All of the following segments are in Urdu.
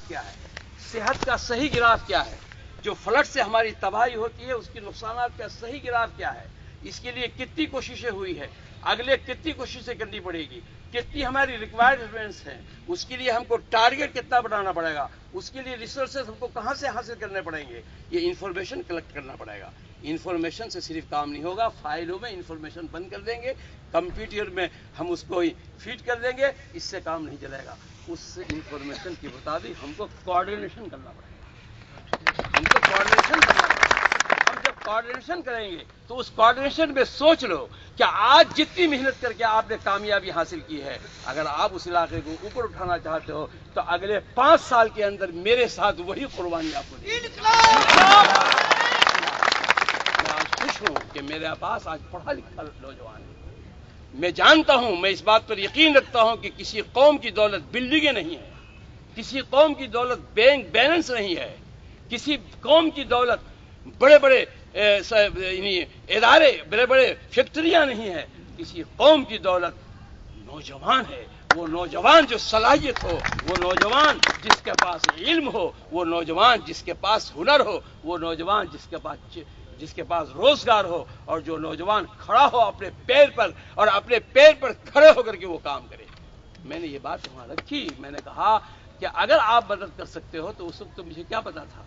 گراف کیا ہے, صحت کا صحیح گراف کیا ہے, جو فلڈ سے ہماری تباہی ہوتی ہے اس کی نقصانات کا صحیح گراف کیا ہے, اس کے لیے کتنی کوششیں ہوئی ہے, اگلے کتنی کوششیں کرنی پڑے گی, کتنی ہماری ریکوائرمنٹس ہیں, اس کے لیے ہم کو ٹارگیٹ کتنا بنانا پڑے گا, اس کے لیے ریسورسز ہم کو کہاں سے حاصل کرنے پڑیں گے, یہ انفارمیشن کلیکٹ کرنا پڑے گا. انفارمیشن سے صرف کام نہیں ہوگا, فائلوں میں انفارمیشن بند کر دیں گے, کمپیوٹر میں ہم اس کو فیڈ کر دیں گے, اس سے کام نہیں چلے گا. اس انفارمیشن کے مطابق ہم کو کوآرڈینیشن کرنا پڑے گا, ہم کو کوآرڈینیشن کرنا پڑے گا. ہم جب کوآرڈینیشن کریں گے تو اس کوآرڈینیشن میں سوچ لو کہ آج جتنی محنت کر کے آپ نے کامیابی حاصل کی ہے, اگر آپ اس علاقے کو اوپر اٹھانا چاہتے ہو تو اگلے 5 سال کے اندر میرے ساتھ وہی قربانی آپ کو دینی ہے. میں آج خوش ہوں کہ میرے پاس آج پڑھا لکھا نوجوان ہے. میں جانتا ہوں, میں اس بات پر یقین رکھتا ہوں کہ کسی قوم کی دولت بلڈنگیں نہیں ہے, کسی قوم کی دولت بینک بیلنس نہیں ہے, کسی قوم کی دولت بڑے بڑے ادارے, بڑے بڑے فیکٹریاں نہیں ہے. کسی قوم کی دولت نوجوان ہے. وہ نوجوان جو صلاحیت ہو, وہ نوجوان جس کے پاس علم ہو, وہ نوجوان جس کے پاس ہنر ہو, وہ نوجوان جس کے پاس روزگار ہو, اور جو نوجوان کھڑا ہو اپنے پیر پر, اور اپنے پیر پر کھڑے ہو کر کے وہ کام کرے. میں نے یہ بات وہاں رکھی. میں نے کہا کہ اگر آپ مدد کر سکتے ہو تو اس وقت تو مجھے کیا پتا تھا,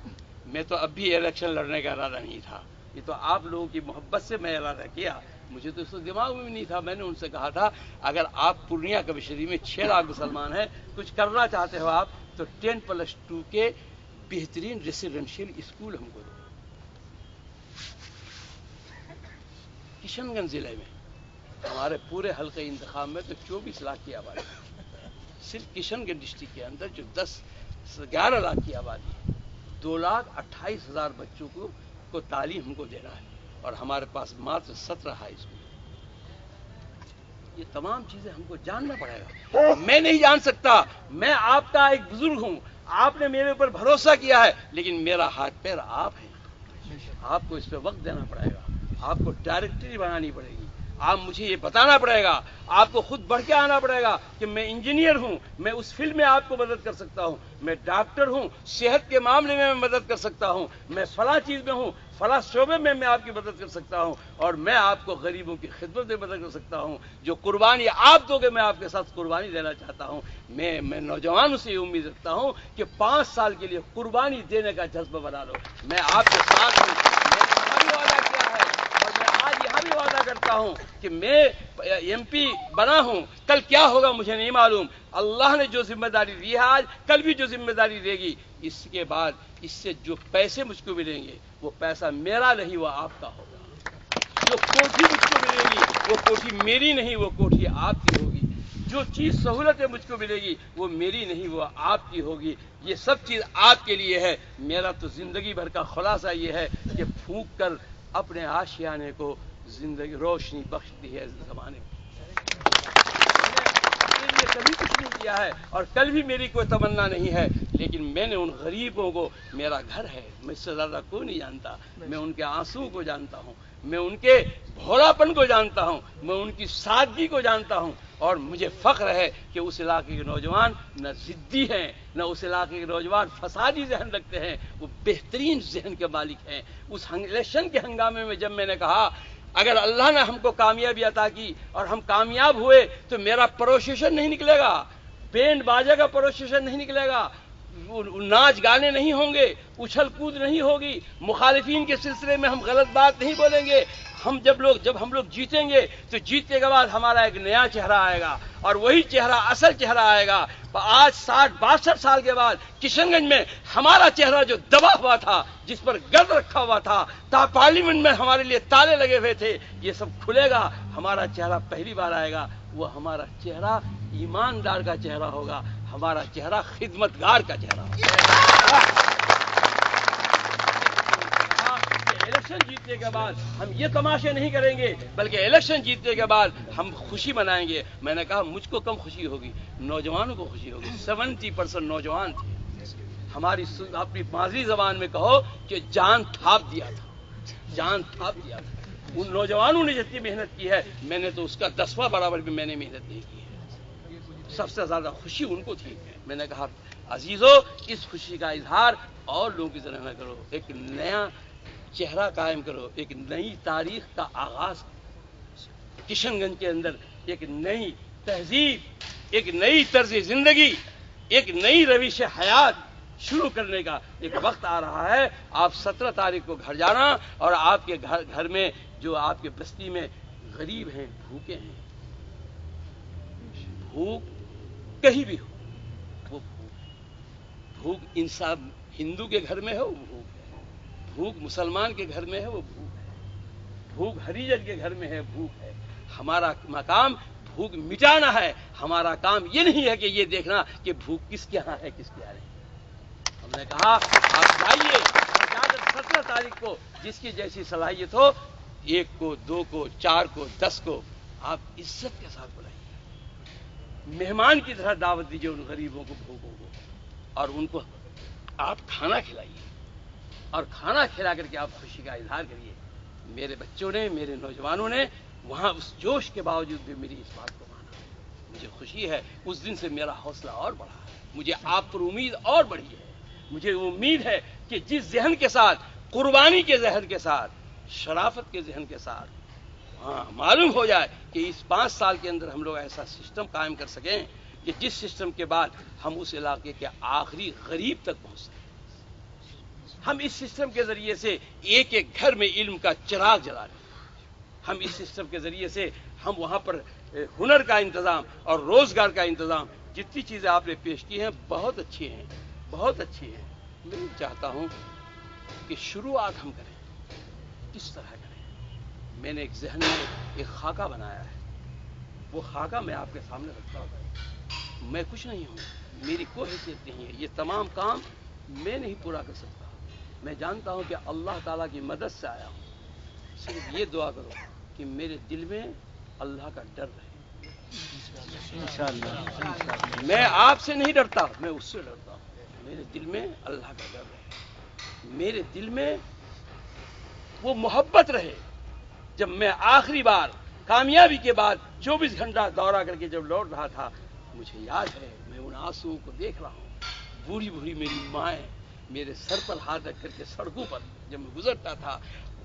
میں تو اب بھی الیکشن لڑنے کا ارادہ نہیں تھا. یہ تو آپ لوگوں کی محبت سے میں ارادہ کیا, مجھے تو اس وقت دماغ میں بھی نہیں تھا. میں نے ان سے کہا تھا اگر آپ پورنیہ کبشری میں 6 لاکھ مسلمان ہیں, کچھ کرنا چاہتے ہو آپ تو 10+2 کے بہترین ریزیڈینشیل اسکول ہم کو دو. کشن گنج ضلع میں ہمارے پورے حلقے انتخاب میں تو 24 لاکھ کی آبادی, صرف کشن گنج ڈسٹرکٹ کے اندر جو 11 لاکھ کی آبادی ہے, 2,28,000 بچوں کو تعلیم ہم کو دینا ہے, اور ہمارے پاس ماتر 17 ہائی اسکول. یہ تمام چیزیں ہم کو جاننا پڑے گا. میں نہیں جان سکتا, میں آپ کا ایک بزرگ ہوں, آپ نے میرے اوپر بھروسہ کیا ہے, لیکن میرا ہاتھ پیر آپ ہے. آپ کو اس پہ وقت دینا پڑے گا, آپ کو ڈائریکٹری بنانی پڑے گی, آپ مجھے یہ بتانا پڑے گا, آپ کو خود بڑھ کے آنا پڑے گا کہ میں انجینئر ہوں, میں اس فیلڈ میں آپ کو مدد کر سکتا ہوں, میں ڈاکٹر ہوں, صحت کے معاملے میں مدد کر سکتا ہوں, میں فلاں چیز میں ہوں, فلاں شعبے میں آپ کی مدد کر سکتا ہوں, اور میں آپ کو غریبوں کی خدمت میں مدد کر سکتا ہوں. جو قربانی آپ دو گے میں آپ کے ساتھ قربانی دینا چاہتا ہوں. میں نوجوانوں سے یہ امید رکھتا ہوں کہ 5 سال کے لیے قربانی دینے کا جذبہ بنا لو. میں آپ کے ساتھ ہوں. میں نے وعدہ کیا ہے, اور میں آج یہاں بھی وعدہ کرتا ہوں کہ میں MP بنا ہوں, کل کیا ہوگا مجھے نہیں معلوم. اللہ نے جو ذمہ داری دی ہے آج, کل بھی جو ذمہ داری دے گی, اس کے بعد اس سے جو پیسے مجھ کو ملیں گے وہ پیسہ میرا نہیں, وہ آپ کا ہوگا. جو کوٹھی مجھ کو ملے گی وہ کوٹھی میری نہیں, وہ کوٹھی آپ کی ہوگی. جو چیز سہولتیں مجھ کو ملے گی وہ میری نہیں, وہ آپ کی ہوگی. یہ سب چیز آپ کے لیے ہے. میرا تو زندگی بھر کا خلاصہ یہ ہے کہ پھونک کر اپنے آشیانے کو زندگی روشنی بخش دی ہے زمانے میں. کبھی کچھ نہیں کیا ہے, اور کل بھی میری کوئی تمنا نہیں ہے, لیکن میں نے ان غریبوں کو, میرا گھر ہے, مجھ سے زیادہ کوئی نہیں جانتا. میں ان کے آنسو کو جانتا ہوں, میں ان کے بھولاپن کو جانتا ہوں, میں ان کی سادگی کو جانتا ہوں, اور مجھے فخر ہے کہ اس علاقے کے نوجوان نہ ضدی ہیں, نہ اس علاقے کے نوجوان فسادی ذہن رکھتے ہیں, وہ بہترین ذہن کے مالک ہیں. اس الیکشن کے ہنگامے میں جب میں نے کہا اگر اللہ نے ہم کو کامیابی عطا کی اور ہم کامیاب ہوئے تو میرا پروسیشن نہیں نکلے گا, بینڈ باجے کا پروسیشن نہیں نکلے گا, ناچ گانے نہیں ہوں گے, اچھل کود نہیں ہوگی, مخالفین کے سلسلے میں ہم غلط بات نہیں بولیں گے. جب ہم لوگ جیتیں گے تو جیتنے کے بعد ہمارا ایک نیا چہرہ آئے گا, اور وہی چہرہ اصل چہرہ آئے گا. آج 60-62 سال کے بعد کشن گنج میں ہمارا چہرہ جو دبا ہوا تھا, جس پر گرد رکھا ہوا تھا, پارلیمنٹ میں ہمارے لیے تالے لگے ہوئے تھے, یہ سب کھلے گا. ہمارا چہرہ پہلی بار آئے گا, وہ ہمارا چہرہ ایماندار کا چہرہ ہوگا, ہمارا چہرہ خدمتگار کا چہرہ ہوگا. الیکشن جیتنے کے بعد ہم یہ تماشے نہیں کریں گے, بلکہ الیکشن جیتنے کے بعد ہم خوشی منائیں گے. میں نے کہا مجھ کو کم خوشی ہوگی, نوجوانوں کو خوشی ہوگی. 70% نوجوان تھے. ہماری اپنی ماضی زبان میں کہو کہ جان تھاپ دیا تھا, جان تھاپ دیا تھا. ان نوجوانوں نے جتنی محنت کی ہے, میں نے تو اس کا 10واں برابر بھی میں نے محنت نہیں کی ہے. سب سے زیادہ خوشی ان کو تھی. میں نے کہا عزیزو اس خوشی کا اظہار اور لوگوں کی طرح نہ کرو، ایک نیا چہرہ قائم کرو، ایک نئی تاریخ کا آغاز کشن گنج کے اندر، ایک نئی تہذیب، ایک نئی طرز زندگی، ایک نئی روش حیات شروع کرنے کا ایک وقت آ رہا ہے۔ آپ 17 تاریخ کو گھر جانا، اور آپ کے گھر میں جو آپ کے بستی میں غریب ہیں، بھوکے ہیں، بھوک کہیں بھی ہو، وہ بھوک انسان ہندو کے گھر میں ہے، وہ بھوک ہے، بھوک مسلمان کے گھر میں ہے، وہ بھوک ہے، بھوک ہریجن کے گھر میں ہے، بھوک ہے۔ ہمارا مقام بھوک مٹانا ہے، ہمارا کام یہ نہیں ہے کہ یہ دیکھنا کہ بھوک کس کے ہاں ہے، کس کے یہاں نہیں۔ ہم نے کہا آپ جائیے، اور جا کر 17 تاریخ کو جس کی جیسی صلاحیت ہو، 1 کو، 2 کو، 4 کو، 10 کو آپ عزت کے ساتھ بلائیے، مہمان کی طرح دعوت دیجیے ان غریبوں کو، بھوکوں کو، اور ان کو آپ کھانا کھلائیے، اور کھانا کھلا کر کے آپ خوشی کا اظہار کریے۔ میرے بچوں نے، میرے نوجوانوں نے وہاں اس جوش کے باوجود بھی میری اس بات کو مانا۔ مجھے خوشی ہے، اس دن سے میرا حوصلہ اور بڑھا ہے، مجھے آپ پر امید اور بڑھی ہے۔ مجھے امید ہے کہ جس ذہن کے ساتھ، قربانی کے ذہن کے ساتھ، شرافت کے ذہن کے ساتھ معلوم ہو جائے کہ اس 5 سال کے اندر ہم لوگ ایسا سسٹم قائم کر سکیں کہ جس سسٹم کے بعد ہم اس علاقے کے آخری غریب تک پہنچ سکیں، ہم اس سسٹم کے ذریعے سے ایک ایک گھر میں علم کا چراغ جلا لیں، ہم اس سسٹم کے ذریعے سے ہم وہاں پر ہنر کا انتظام اور روزگار کا انتظام، جتنی چیزیں آپ نے پیش کی ہیں بہت اچھی ہیں، بہت اچھی ہیں۔ میں چاہتا ہوں کہ شروعات ہم کریں، کس طرح کریں۔ میں نے ایک ذہن میں ایک خاکہ بنایا ہے، وہ خاکہ میں آپ کے سامنے رکھتا ہوں۔ میں کچھ نہیں ہوں، میری کوئی حیثیت نہیں ہے، یہ تمام کام میں نہیں پورا کر سکتا۔ میں جانتا ہوں کہ اللہ تعالیٰ کی مدد سے آیا ہوں۔ صرف یہ دعا کرو کہ میرے دل میں اللہ کا ڈر رہے۔ انشاءاللہ میں آپ سے نہیں ڈرتا، میں اس سے ڈرتا ہوں۔ میرے دل میں اللہ کا ڈر رہے، میرے دل میں وہ محبت رہے۔ جب میں آخری بار کامیابی کے بعد 24 گھنٹہ دورہ کر کے جب لوٹ رہا تھا، مجھے یاد ہے، میں ان آنسوؤں کو دیکھ رہا ہوں۔ بوڑھی بوڑھی میری مائیں میرے سر پر ہاتھ رکھ کر کے سڑکوں پر جب میں گزرتا تھا،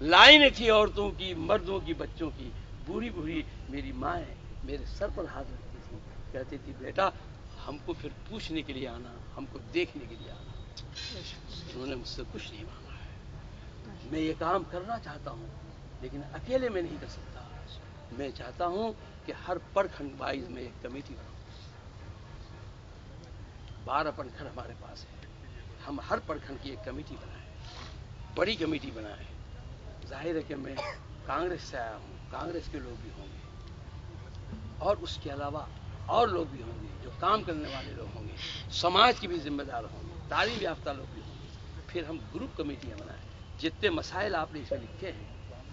لائنیں تھی عورتوں کی، مردوں کی، بچوں کی، بوڑھی بوڑھی میری مائیں میرے سر پر ہاتھ رکھتی تھی، کہتی تھی بیٹا ہم کو پھر پوچھنے کے لیے آنا، ہم کو دیکھنے کے لیے آنا۔ انہوں نے مجھ سے کچھ نہیں مانگا ہے۔ میں یہ کام کرنا چاہتا ہوں، لیکن اکیلے میں نہیں کر سکتا۔ میں چاہتا ہوں کہ ہر پرکھنڈ وائز میں ایک کمیٹی بناؤں۔ 12 پرکھنڈ ہمارے پاس ہے، ہم ہر پرکھنڈ کی ایک کمیٹی بنائیں، بڑی کمیٹی بنائیں۔ ظاہر ہے کہ میں کانگریس سے آیا ہوں، کانگریس کے لوگ بھی ہوں گے، اور اس کے علاوہ اور لوگ بھی ہوں گے جو کام کرنے والے لوگ ہوں گے، سماج کی بھی ذمہ دار ہوں گے، تعلیم یافتہ لوگ بھی ہوں گے۔ پھر ہم گروپ کمیٹیاں بنائیں۔ جتنے مسائل آپ نے اس میں لکھے ہیں،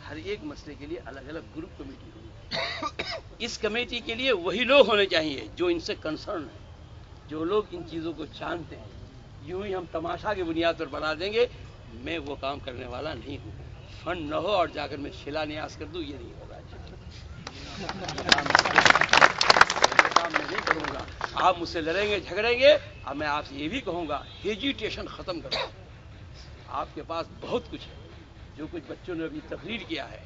ہر ایک مسئلے کے لیے الگ الگ گروپ کمیٹی ہوگی۔ اس کمیٹی کے لیے وہی لوگ ہونے چاہیے جو ان سے کنسرن ہیں، جو لوگ ان چیزوں کو جانتے ہیں۔ یوں ہی ہم تماشا کی بنیاد پر بنا دیں گے، میں وہ کام کرنے والا نہیں ہوں۔ فنڈ نہ ہو اور جا کر میں شیلا نیاز کر دوں، یہ نہیں ہوگا۔ کام میں نہیں کروں گا۔ آپ مجھ سے لڑیں گے، جھگڑیں گے، اب میں آپ سے یہ بھی کہوں گا ہیجیٹیشن ختم کرو۔ آپ کے پاس بہت کچھ ہے، جو کچھ بچوں نے ابھی تقریر کیا ہے،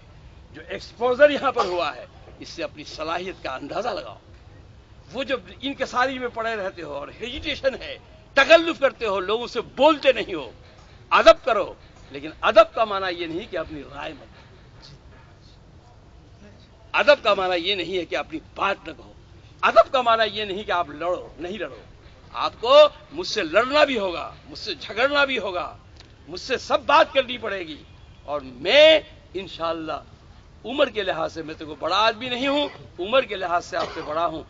جو ایکسپوزر یہاں پر ہوا ہے، اس سے اپنی صلاحیت کا اندازہ لگاؤ۔ وہ جو انکساری میں پڑے رہتے ہو اور ہیجیٹیشن ہے، تکلف کرتے ہو، لوگوں سے بولتے نہیں ہو، ادب کرو۔ لیکن ادب کا معنی یہ نہیں کہ اپنی رائے مت دو، ادب کا معنی یہ نہیں ہے کہ اپنی بات نہ کہو، ادب کا معنی یہ نہیں کہ آپ لڑو، نہیں لڑو۔ آپ کو مجھ سے لڑنا بھی ہوگا، مجھ سے جھگڑنا بھی ہوگا، مجھ سے سب بات کرنی پڑے گی، اور میں انشاءاللہ عمر کے لحاظ سے میں تو کوئی بڑا آدمی نہیں ہوں، عمر کے لحاظ سے آپ سے بڑا ہوں۔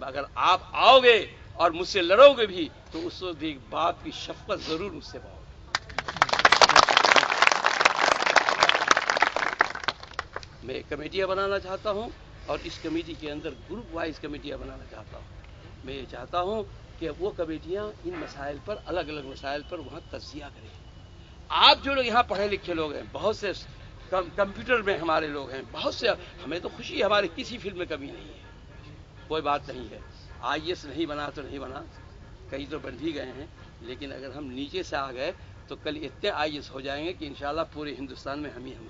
اگر آپ آؤ گے اور مجھ سے لڑو گے بھی تو اس وقت ایک باپ کی شفقت ضرور مجھ سے پاؤ گے۔ میں ایک کمیٹیاں بنانا چاہتا ہوں، اور اس کمیٹی کے اندر گروپ وائز کمیٹیاں بنانا چاہتا ہوں۔ میں یہ چاہتا ہوں کہ وہ کمیٹیاں ان مسائل پر، الگ الگ مسائل پر وہاں تجزیہ کریں۔ آپ جو لوگ یہاں پڑھے لکھے لوگ ہیں، بہت سے کمپیوٹر میں ہمارے لوگ ہیں، بہت سے، ہمیں تو خوشی ہے، ہمارے کسی فیلڈ میں کمی نہیں ہے، کوئی بات نہیں ہے۔ IAS نہیں بنا تو نہیں بنا، کئی تو بن بھی گئے ہیں، لیکن اگر ہم نیچے سے آ گئے تو کل اتنے عاجز ہو جائیں گے کہ انشاءاللہ پورے ہندوستان میں ہم ہی ہم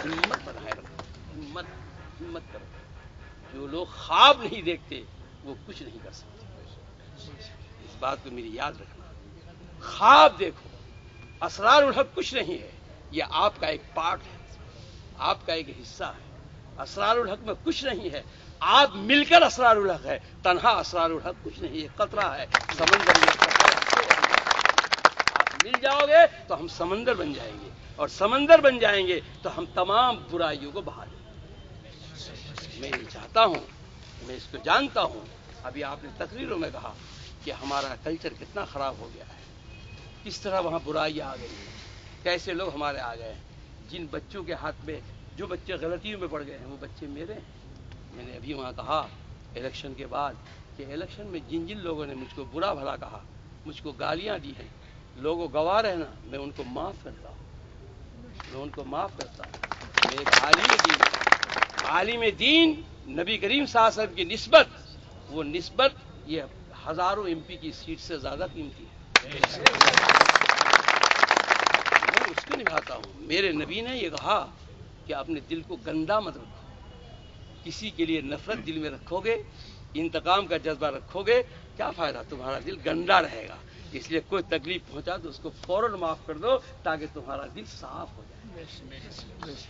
ہمت بنائے رکھو، ہمت کرو. جو لوگ خواب نہیں دیکھتے وہ کچھ نہیں کر سکتے. اس بات کو میری یاد رکھنا. خواب دیکھو. اسرار الحق کچھ نہیں ہے، یہ آپ کا ایک پارٹ ہے، آپ کا ایک حصہ ہے. اسرار الحق میں کچھ نہیں ہے، آپ مل کر اسرار الحق ہے. تنہا اسرار الحق کچھ نہیں، یہ قطرہ ہے سمندر میں. آپ مل جاؤ گے تو ہم سمندر بن جائیں گے، اور سمندر بن جائیں گے تو ہم تمام برائیوں کو بہا دیں گے. میں یہ چاہتا ہوں، میں اس کو جانتا ہوں. ابھی آپ نے تقریروں میں کہا کہ ہمارا کلچر کتنا خراب ہو گیا ہے، کس طرح وہاں برائی آ گئی ہے، کیسے لوگ ہمارے آ گئے ہیں. جن بچوں کے ہاتھ میں جو بچے غلطیوں میں پڑ گئے ہیں وہ بچے میرے ہیں. میں نے ابھی وہاں کہا الیکشن کے بعد کہ الیکشن میں جن جن لوگوں نے مجھ کو برا بھلا کہا، مجھ کو گالیاں دی ہیں، لوگوں گواہ رہنا، میں ان کو معاف کرتا ہوں. میں ان کو معاف کرتا ہوں. میں ایک عالم دین نبی کریم صلی اللہ علیہ وسلم کی نسبت، وہ نسبت یہ ہزاروں ایم پی کی سیٹ سے زیادہ قیمتی ہے. میں اس کو نبھاتا ہوں. میرے نبی نے یہ کہا کہ اپنے دل کو گندا مت رکھو. کسی کے لیے نفرت دل میں رکھو گے، انتقام کا جذبہ رکھو گے، کیا فائدہ؟ تمہارا دل گندا رہے گا. اس لیے کوئی تکلیف پہنچا تو اس کو فوراً معاف کر دو تاکہ تمہارا دل صاف ہو جائے.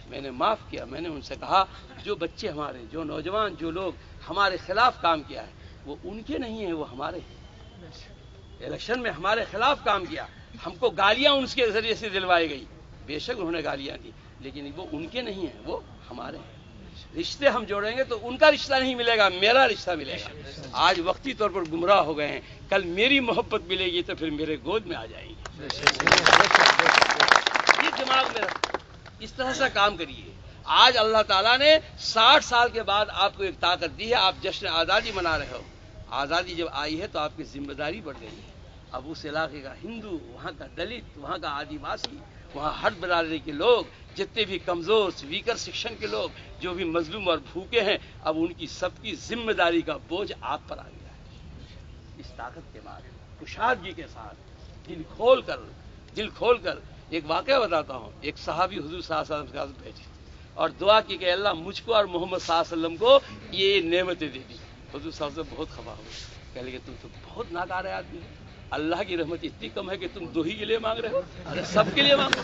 میں نے معاف کیا. میں نے ان سے کہا جو بچے ہمارے، جو نوجوان، جو لوگ ہمارے خلاف کام کیا ہے وہ ان کے نہیں ہیں، وہ ہمارے ہیں. الیکشن میں ہمارے خلاف کام کیا، ہم کو گالیاں ان کے ذریعے سے دلوائی گئی. بے شک انہوں نے گالیاں دی، لیکن وہ ان کے نہیں ہیں، وہ ہمارے ہیں. رشتے ہم جوڑیں گے تو ان کا رشتہ نہیں ملے گا، میرا رشتہ ملے گا. آج وقتی طور پر گمراہ ہو گئے ہیں، کل میری محبت ملے گی تو پھر میرے گود میں آ جائیں گے. یہ دماغ میں رکھو، اس طرح سے کام کریے. آج اللہ تعالیٰ نے 60 سال کے بعد آپ کو ایک طاقت دی ہے. آپ جشن آزادی منا رہے ہو. آزادی جب آئی ہے تو آپ کی ذمہ داری بڑھ گئی ہے. اب اس علاقے کا ہندو، وہاں کا دلت، وہاں کا آدیواسی، وہاں ہر برادری کے لوگ، جتنے بھی کمزور ویکر سیکشن کے لوگ، جو بھی مظلوم اور بھوکے ہیں، اب ان کی سب کی ذمہ داری کا بوجھ آپ پر آ گیا ہے. اس طاقت کے بعد کشادگی کے ساتھ دل کھول کر ایک واقعہ بتاتا ہوں. ایک صحابی حضور صلی اللہ علیہ وسلم کے پاس بیٹھے اور دعا کی کہ اللہ مجھ کو اور محمد صلی اللہ علیہ وسلم کو یہ نعمتیں دے دی. حضور صلی اللہ علیہ وسلم بہت خفا ہوئے. کہنے لگے تم تو بہت ناکارہ آدمی ہو، اللہ کی رحمت اتنی کم ہے کہ تم 2 ہی کے لیے مانگ رہے ہو، ارے سب کے لیے مانگو.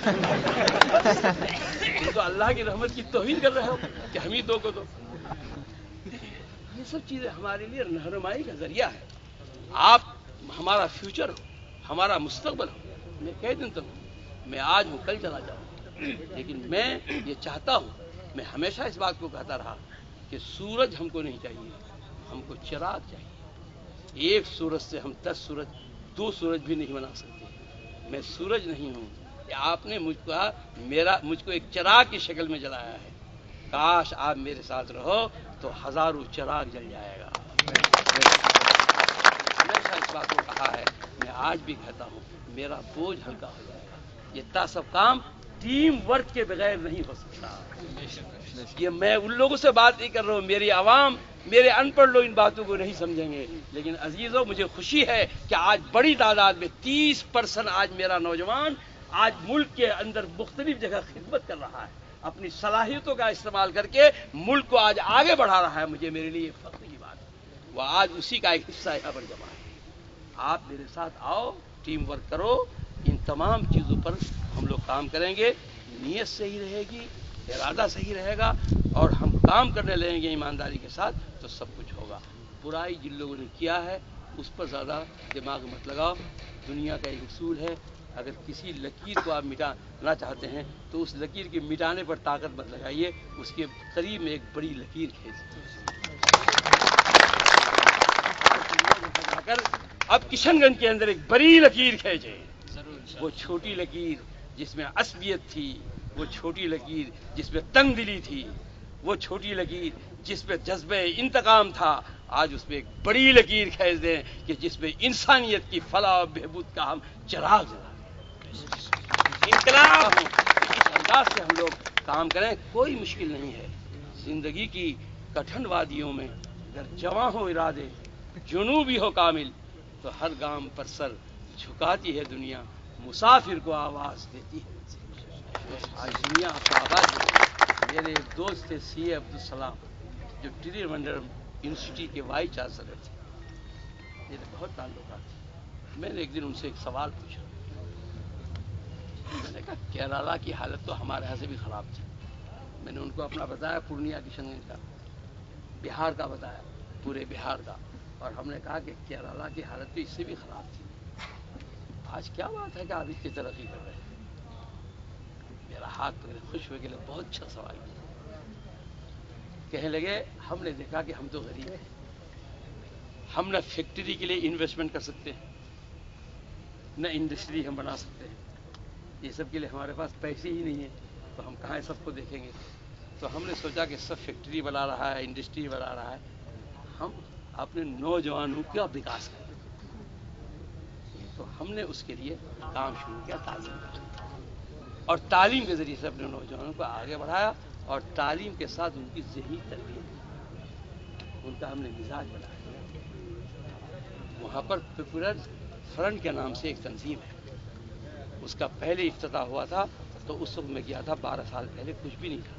تم تو اللہ کی رحمت کی توہین کر رہے ہو کہ ہم ہی 2 کو دو. یہ سب چیزیں ہمارے لیے رہنمائی کا ذریعہ ہے. آپ ہمارا فیوچر ہو، ہمارا مستقبل ہو. میں کہہ دوں میں آج ہوں، کل چلا جاؤں، لیکن میں یہ چاہتا ہوں، میں ہمیشہ اس بات کو کہتا رہا کہ سورج ہم کو نہیں چاہیے، ہم کو چراغ چاہیے. ایک سورج سے ہم 10 سورج، 2 سورج بھی نہیں بنا سکتے. میں سورج نہیں ہوں. آپ نے مجھ کو ایک چراغ کی شکل میں جلایا ہے. کاش آپ میرے ساتھ رہو تو ہزاروں چراغ جل جائے گا. ہمیشہ اس بات کو کہا ہے، میں آج بھی کہتا ہوں، میرا بوجھ ہلکا ہو جائے گا. یہ سب کام ٹیم ورک کے بغیر نہیں ہو سکتا. یہ میں ان لوگوں سے بات نہیں کر رہا ہوں، میری عوام، میرے ان پڑھ لوگ ان باتوں کو نہیں سمجھیں گے. لیکن عزیزوں، مجھے خوشی ہے کہ آج بڑی تعداد میں 30% آج میرا نوجوان آج ملک کے اندر مختلف جگہ خدمت کر رہا ہے، اپنی صلاحیتوں کا استعمال کر کے ملک کو آج آگے بڑھا رہا ہے. مجھے میرے لیے فخر کی بات ہے. وہ آج اسی کا ایک حصہ یہاں پر جمع ہے. آپ میرے ساتھ آؤ، ٹیم ورک کرو. ان تمام چیزوں پر ہم لوگ کام کریں گے. نیت صحیح رہے گی، ارادہ صحیح رہے گا، اور ہم کام کرنے لگیں گے ایمانداری کے ساتھ تو سب کچھ ہوگا. برائی جن لوگوں نے کیا ہے اس پر زیادہ دماغ مت لگاؤ. دنیا کا ایک اصول ہے، اگر کسی لکیر کو آپ مٹانا چاہتے ہیں تو اس لکیر کے مٹانے پر طاقت مت لگائیے، اس کے قریب میں ایک بڑی لکیر کھینچیے. اب کشن گنج کے اندر ایک بڑی لکیر کھینچے. وہ چھوٹی لکیر جس میں عصبیت تھی، وہ چھوٹی لکیر جس میں تنگ دلی تھی، وہ چھوٹی لکیر جس میں جذبہ انتقام تھا، آج اس میں ایک بڑی لکیر کھینچ دیں کہ جس میں انسانیت کی فلاح و بہبود کا ہم چراغ جلا دیں. انقلاب ہو، اس انداز سے ہم لوگ کام کریں. کوئی مشکل نہیں ہے. زندگی کی کٹھن وادیوں میں اگر جواں ہو ارادے، جنوبی ہو کامل، تو ہر گام پر سر جھکاتی ہے دنیا، مسافر کو آواز دیتی ہے۔ آج دنیا آپ کو آواز دیتی ہے۔ میرے ایک دوست تھے سی اے عبدالسلام، جو تریوندرم یونیورسٹی کے وائس چانسلر تھے، میرے بہت تعلقات تھے۔ میں نے ایک دن ان سے ایک سوال پوچھا، میں نے کہا کیرالہ کی حالت تو ہمارے یہاں سے بھی خراب تھی۔ میں نے ان کو اپنا بتایا پورنیہ کشن گنج کا، بہار کا بتایا، پورے بہار کا، اور ہم نے کہا کہ کیرالہ کی حالت تو اس سے بھی خراب تھی۔ آج کیا بات ہے کہ آپ اتنی ترقی کر رہے ہیں؟ میرا ہاتھ پکڑے خوش ہوئے کہ بہت اچھا سوال کیا۔ کہنے لگے ہم نے دیکھا کہ ہم تو غریب ہیں، ہم نہ فیکٹری کے لیے انویسٹمنٹ کر سکتے ہیں، نہ انڈسٹری ہم بنا سکتے ہیں، یہ سب کے لیے ہمارے پاس پیسے ہی نہیں ہیں، تو ہم کہاں سب کو دیکھیں گے؟ تو ہم نے سوچا کہ سب فیکٹری بنا رہا ہے، انڈسٹری بنا رہا ہے، ہم اپنے نوجوانوں کا وکاس کریں۔ تو ہم نے اس کے لیے کام شروع کیا، تعلیم کا، اور تعلیم کے ذریعے سے اپنے نوجوانوں کو آگے بڑھایا، اور تعلیم کے ساتھ ان کی ذہنی تربیت، ان کا ہم نے مزاج بنایا۔ وہاں پر پیپلز فرنٹ کے نام سے ایک تنظیم ہے، اس کا پہلے افتتاح ہوا تھا، تو اس وقت میں گیا تھا 12 سال پہلے، کچھ بھی نہیں تھا۔